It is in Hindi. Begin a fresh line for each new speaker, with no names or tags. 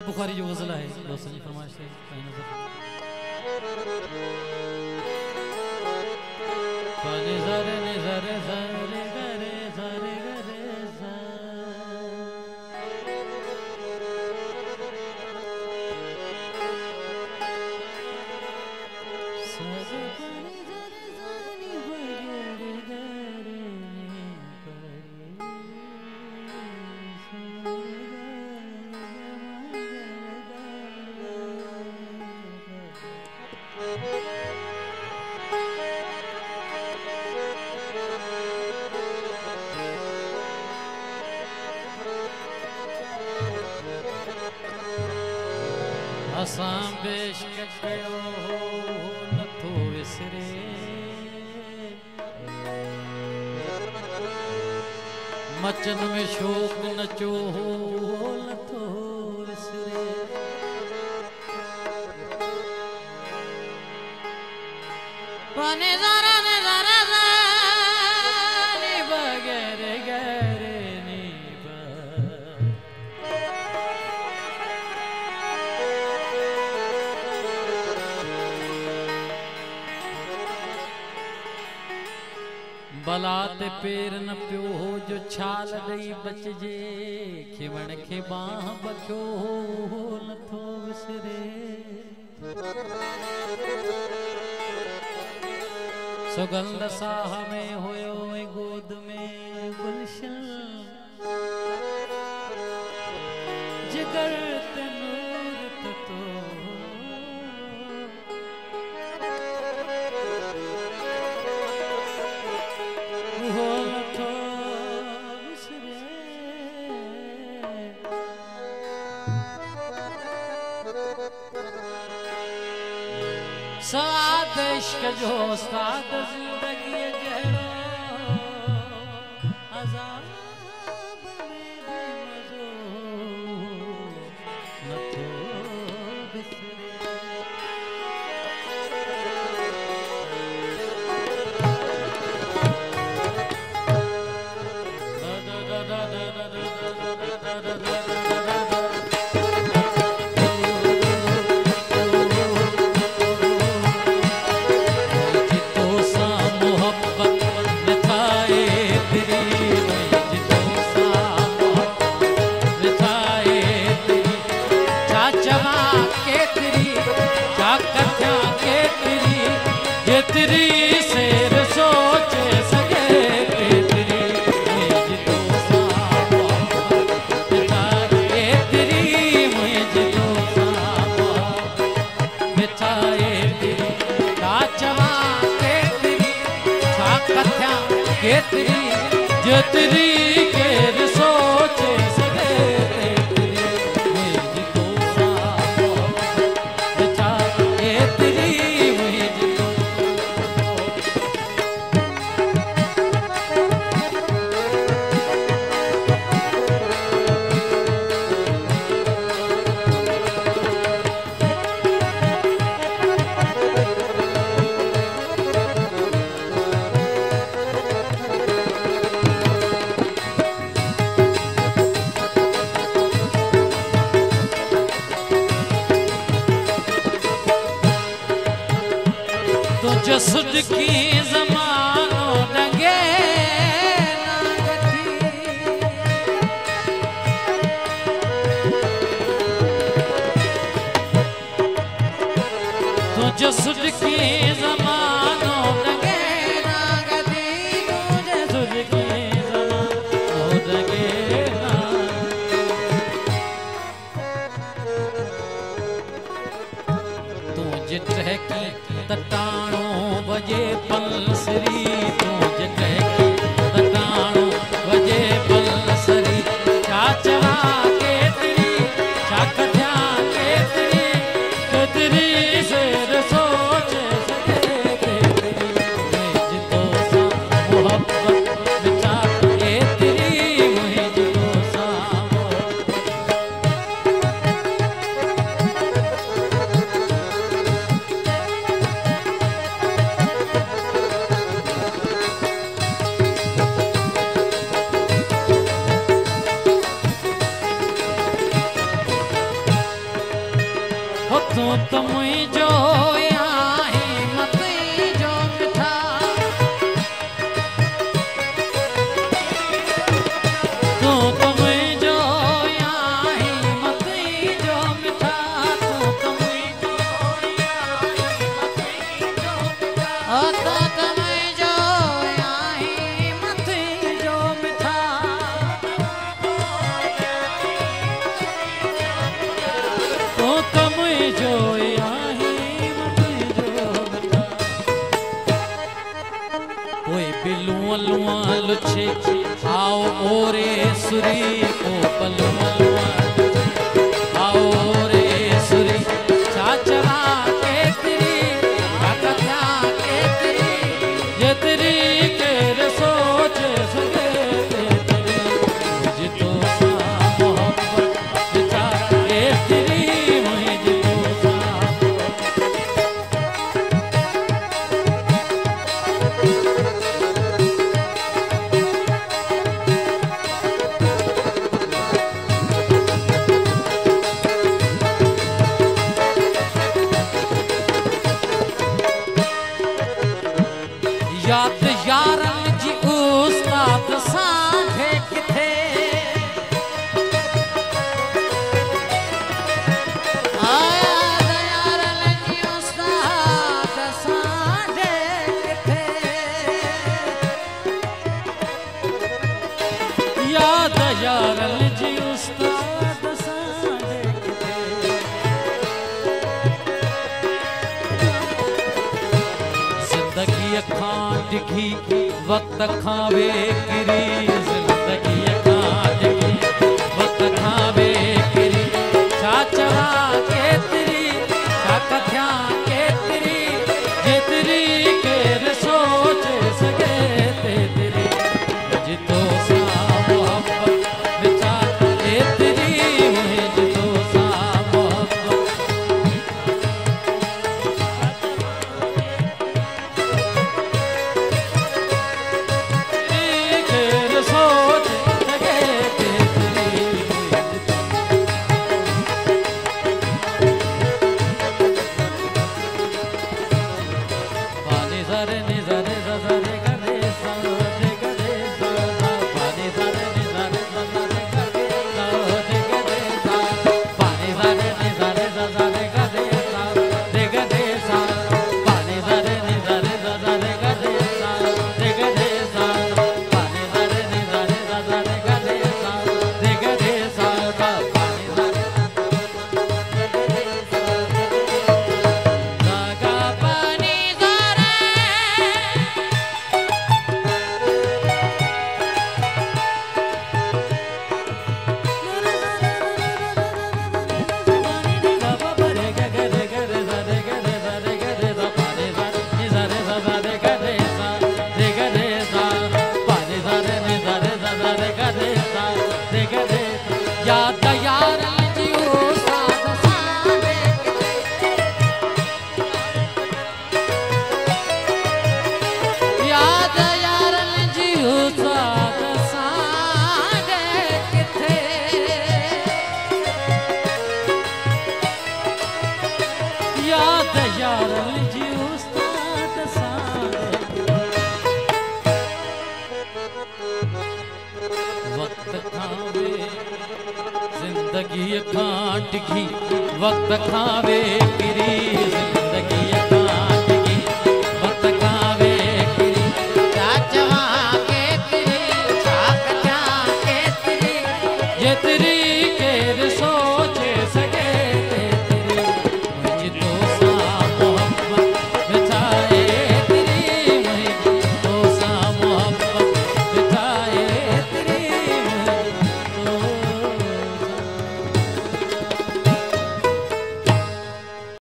बुखारी जो गजल है दोस्तों जी फरमाइश है पानी ज़रे ने ज़रे ज़रे गरे ज़रे गरे असां बेश्क कयो नथो विसरे मचन में शोक नचो नथो विसरे पाने ज़रा ने ज़रा ज़ानी बगैरे गैरे नी बलात पेर न पियो हो जो छाल ॾेई बचजे खिवण खे बाह बख्यो हो नथो विसरे सुगंध साह में हुयो ऐं गोद में गुलशन जिगर ते नूर तो हो नथो विसरे सवाद इश्क जो साद जिंदगी जहरो अज़ाब में भी मज़ो नथो विसरे तेरी शेर सोचे सके तेरी मुझे तो सावा बिठाए तेरी मुझे तो सावा बिठाए तेरी काचवा के तेरी छाकथ्या के तेरी जो तेरी केर सोचे सके तेरी मुझे तो सावा बिठाए तेरी मुझे जसुद की ज़मानो डंगे ना गठी तो जसुद की ज़मानो डंगे ना गठी तो जसुद की ज़मानो डंगे ना तो जित है की तटाणो बजे पलसरी तुझ कहे तटाणो बजे पलसरी चाचवा के तेरी चाकथ्या के तेरी शेर सोचे सके तेरी मुझे तो सा मोहब्बत बिता के तेरी मुझे तो सा तू तो मुझो आई मती जो मिठा तू तो मुझो आई मती जो मिठा तू तो मुझो आई मती जो मिठा तो तो मुझो आई मती जो मिठा तो तो मुझो आई मती जो मिठा ओए बिलुआ लुआ लुछे आओ ओरे सुरी को पलुआ लुआ आओ ओरे सुरी चाचरा के तेरी कथा के तेरी ये तेरी के रे सोच सके तेरी मुझे तो सा मोहब्बत विचार के तेरी मुझे तो सा याद यारन जी उस्ताद सांझे किथे याद यारन जी उस्ताद सांझे किथे याद यारन जी उस्ताद सांझे किथे जिंदगी अखां डिघी वक्त खावे किरी जिंदगी अखां डिघी वक्त खावे किरी चाचरा के तेरी कथा के तेरी जे तेरी के रे सोच सके तेरी मुझे तो सा मोहब्बत विचार के तेरी मुझे तो सा मोहब्बत जिंदगी अखां डिघी वक्त खावे किरी